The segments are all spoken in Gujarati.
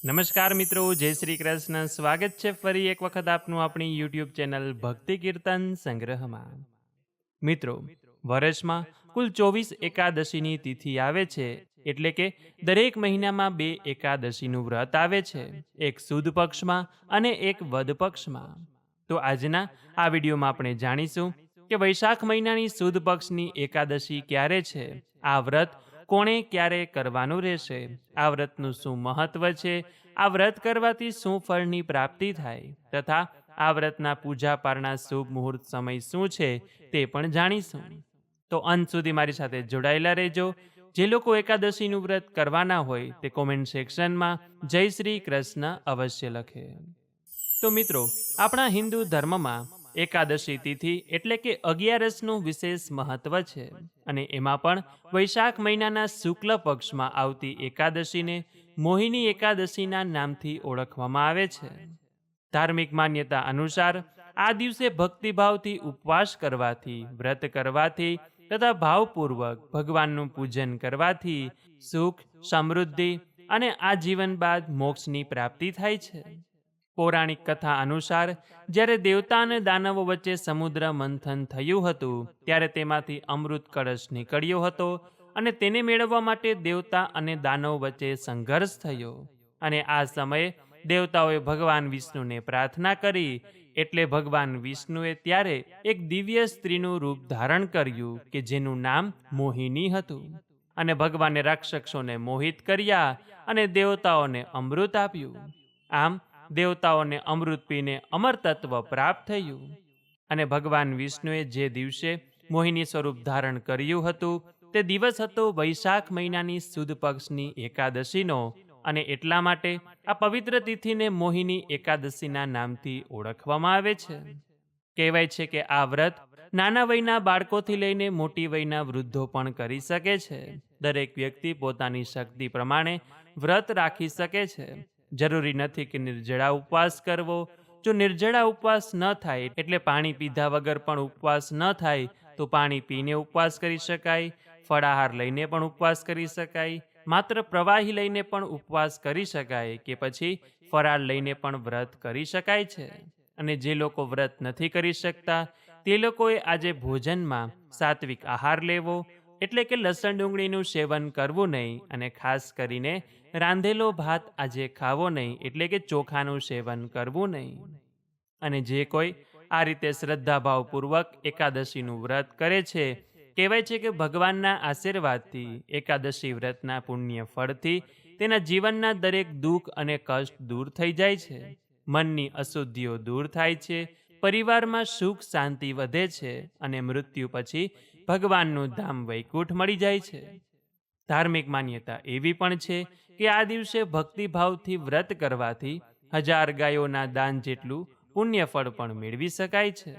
નમસ્કાર મિત્રો, જય શ્રી કૃષ્ણ. સ્વાગત છે ફરી એક વખત આપનું આપણી યુટ્યુબ ચેનલ ભક્તિ કીર્તન સંગ્રહમાં. મિત્રો, વર્ષમાં કુલ 24 એકાદશીની તિથિ આવે છે, એટલે કે દરેક મહિનામાં 2 એકાદશીનું વ્રત આવે છે, એક સુદ પક્ષમાં અને એક વદ પક્ષમાં. તો આજના આ વિડીયોમાં આપણે જાણીશું કે વૈશાખ મહિનાની સુદ પક્ષની એકાદશી ક્યારે છે, આ વ્રત કોણે ક્યારે કરવાનું રહેશે, આ વ્રતનું શું મહત્વ છે, આ વ્રત કરવાથી શું ફળની પ્રાપ્તિ થાય, તથા આ વ્રતના પૂજા પાઠના શુભ મુહૂર્ત સમય શું છે તે પણ જાણીશું. તો અંત સુધી મારી સાથે જોડાયેલા રહેજો. જે લોકો એકાદશીનું વ્રત કરવાના હોય તે કોમેન્ટ સેક્શનમાં જય શ્રી કૃષ્ણ અવશ્ય લખે. તો મિત્રો, આપણા હિન્દુ ધર્મમાં એકાદશી તિથિ એટલે કે 11નું વિશેષ મહત્વ છે, અને એમાં પણ વૈશાખ મહિનાના શુક્લ પક્ષમાં આવતી એકાદશીને મોહિની એકાદશીના નામથી ઓળખવામાં આવે છે. ધાર્મિક માન્યતા અનુસાર આ દિવસે ભક્તિભાવથી ઉપવાસ કરવાથી, વ્રત કરવાથી તથા ભાવપૂર્વક ભગવાનનું પૂજન કરવાથી સુખ, સમૃદ્ધિ અને આજીવન બાદ મોક્ષની પ્રાપ્તિ થાય છે. પૌરાણિક કથા અનુસાર જ્યારે દેવતા અને દાનવો વચ્ચે સમુદ્ર મંથન થયું હતું, ત્યારે તેમાંથી અમૃત કળશ નીકળ્યો હતો, અને તેને મેળવવા માટે દેવતા અને દાનવ વચ્ચે સંઘર્ષ થયો. અને આ સમયે દેવતાઓએ ભગવાન વિષ્ણુને પ્રાર્થના કરી, એટલે ભગવાન વિષ્ણુએ ત્યારે એક દિવ્ય સ્ત્રીનું રૂપ ધારણ કર્યું કે જેનું નામ મોહિની હતું, અને ભગવાને રાક્ષસોને મોહિત કર્યા અને દેવતાઓને અમૃત આપ્યું. આમ દેવતાઓને અમૃત પીને અમર તત્વ પ્રાપ્ત થયું. અને ભગવાન વિષ્ણુએ જે દિવસે મોહિની સ્વરૂપ ધારણ કર્યું હતું તે દિવસ હતો વૈશાખ મહિનાની સુદ પક્ષની એકાદશીનો, અને એટલા માટે આ પવિત્ર તિથિને મોહિની એકાદશીના નામથી ઓળખવામાં આવે છે. કહેવાય છે કે આ વ્રત નાના વયના બાળકોથી લઈને મોટી વયના વૃદ્ધો પણ કરી શકે છે. દરેક વ્યક્તિ પોતાની શક્તિ પ્રમાણે વ્રત રાખી શકે છે. જરૂરી નથી કે નિર્જળા ઉપવાસ કરવો. જો નિર્જળા ઉપવાસ ન થાય એટલે પાણી પીધા વગર પણ ઉપવાસ ન થાય તો પાણી પીને ઉપવાસ કરી શકાય, ફળાહાર લઈને પણ ઉપવાસ કરી શકાય, માત્ર પ્રવાહી લઈને પણ ઉપવાસ કરી શકાય, કે પછી ફરાળ લઈને પણ વ્રત કરી શકાય છે. અને જે લોકો વ્રત નથી કરી શકતા તે લોકોએ આજે ભોજનમાં સાત્વિક આહાર લેવો, એટલે કે લસણ ડુંગળીનું સેવન કરવું નહીં, અને ખાસ કરીને રાંધેલો ભાત આજે ખાવો નહીં, એટલે કે ચોખાનું સેવન કરવું નહીં. અને જે કોઈ આ રીતે શ્રદ્ધાભાવપૂર્વક એકાદશીનું વ્રત કરે છે, કહેવાય છે કે ભગવાનના આશીર્વાદથી, એકાદશી વ્રતના પુણ્ય ફળથી તેના જીવનના દરેક દુઃખ અને કષ્ટ દૂર થઈ જાય છે, મનની અશુદ્ધિઓ દૂર થાય છે, પરિવારમાં સુખ શાંતિ વધે છે, અને મૃત્યુ પછી ભગવાનનું ધામ વૈકુંઠ મળી જાય છે. ધાર્મિક માન્યતા એવી પણ છે કે આ દિવસે ભક્તિભાવથી વ્રત કરવાથી 1000 ગાયોના દાન જેટલું પુણ્ય ફળ પણ મેળવી શકાય છે.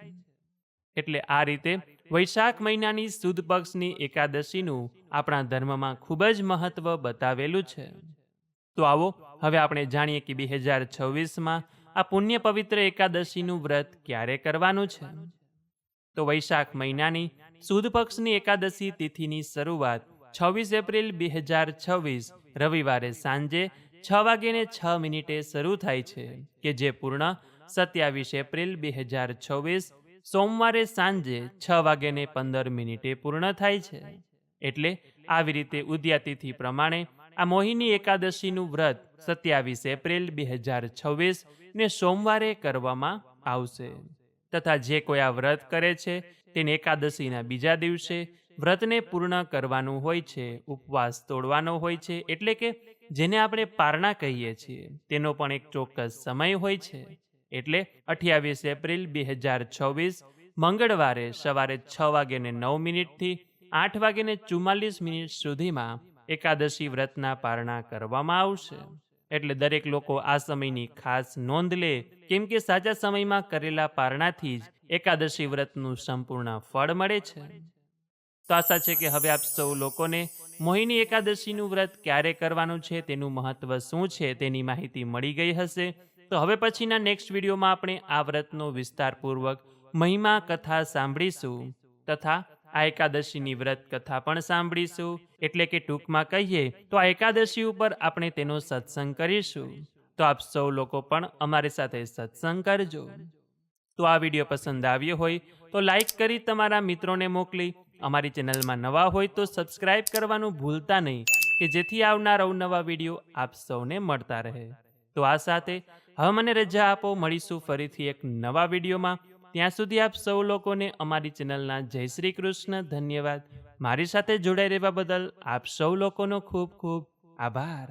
એટલે આ રીતે વૈશાખ મહિનાની સુદ પક્ષની એકાદશીનું આપણા ધર્મમાં ખૂબ જ મહત્વ બતાવેલું છે. તો આવો હવે આપણે જાણીએ કે 2026માં આ પુણ્ય પવિત્ર એકાદશીનું વ્રત ક્યારે કરવાનું છે. તો વૈશાખ મહિનાની સુદ પક્ષની એકાદશી તિથિની શરૂઆત 26 એપ્રિલ 2026 રવિવારે સાંજે 6:06 શરૂ થાય છે, કે જે પૂર્ણ 27 એપ્રિલ 2026 સોમવારે સાંજે 6:15 પૂર્ણ થાય છે. એટલે આવી રીતે ઉદયા તિથિ પ્રમાણે આ મોહિની એકાદશીનું વ્રત 27 એપ્રિલ 2026 ને સોમવારે કરવામાં આવશે. તથા જે કોઈ આ વ્રત કરે છે તેને એકાદશીના બીજા દિવસે વ્રતને પૂર્ણ કરવાનું હોય છે, ઉપવાસ તોડવાનો હોય છે, એટલે કે જેને આપણે પારણા કહીએ છીએ, તેનો પણ એક ચોક્કસ સમય હોય છે. એટલે 28 એપ્રિલ 2026 મંગળવારે સવારે 6:09 થી 8:44 સુધીમાં એકાદશી વ્રતના પારણા કરવામાં આવશે. એટલે દરેક લોકો આ સમયની ખાસ નોંધ લે, કેમ કે સાચા સમયમાં કરેલા પારણાથી જ એકાદશી વ્રતનું સંપૂર્ણ ફળ મળે છે. તો આશા છે કે હવે આપ સૌ લોકોને મોહિની એકાદશીનું વ્રત ક્યારે કરવાનું છે, તેનું મહત્વ શું છે તેની માહિતી મળી ગઈ હશે. તો હવે પછીના નેક્સ્ટ વિડીયોમાં આપણે આ વ્રતનો વિસ્તારપૂર્વક મહિમા કથા સાંભળીશું, તથા આ એકાદશીની વ્રત કથા પણ સાંભળીશું. એટલે કે ટૂંકમાં કહીએ તો આ એકાદશી ઉપર આપણે તેનો સત્સંગ કરીશું. તો આપ સૌ લોકો પણ અમારી સાથે સત્સંગ કરજો. તો આ વિડીયો પસંદ આવ્યો હોય તો લાઈક કરી તમારા મિત્રોને મોકલી, અમારી ચેનલમાં નવા હોય તો સબસ્ક્રાઇબ કરવાનું ભૂલતા નહીં, કે જેથી આવનાર અવનવા વિડીયો આપ સૌને મળતા રહે. તો આ સાથે હવે મને રજા આપો, મળીશું ફરીથી એક નવા વિડીયોમાં. ત્યાં સુધી આપ સૌ લોકોને અમારી ચેનલના જય શ્રી કૃષ્ણ. ધન્યવાદ. મારી સાથે જોડાઈ રહેવા બદલ આપ સૌ લોકોનો ખૂબ ખૂબ આભાર.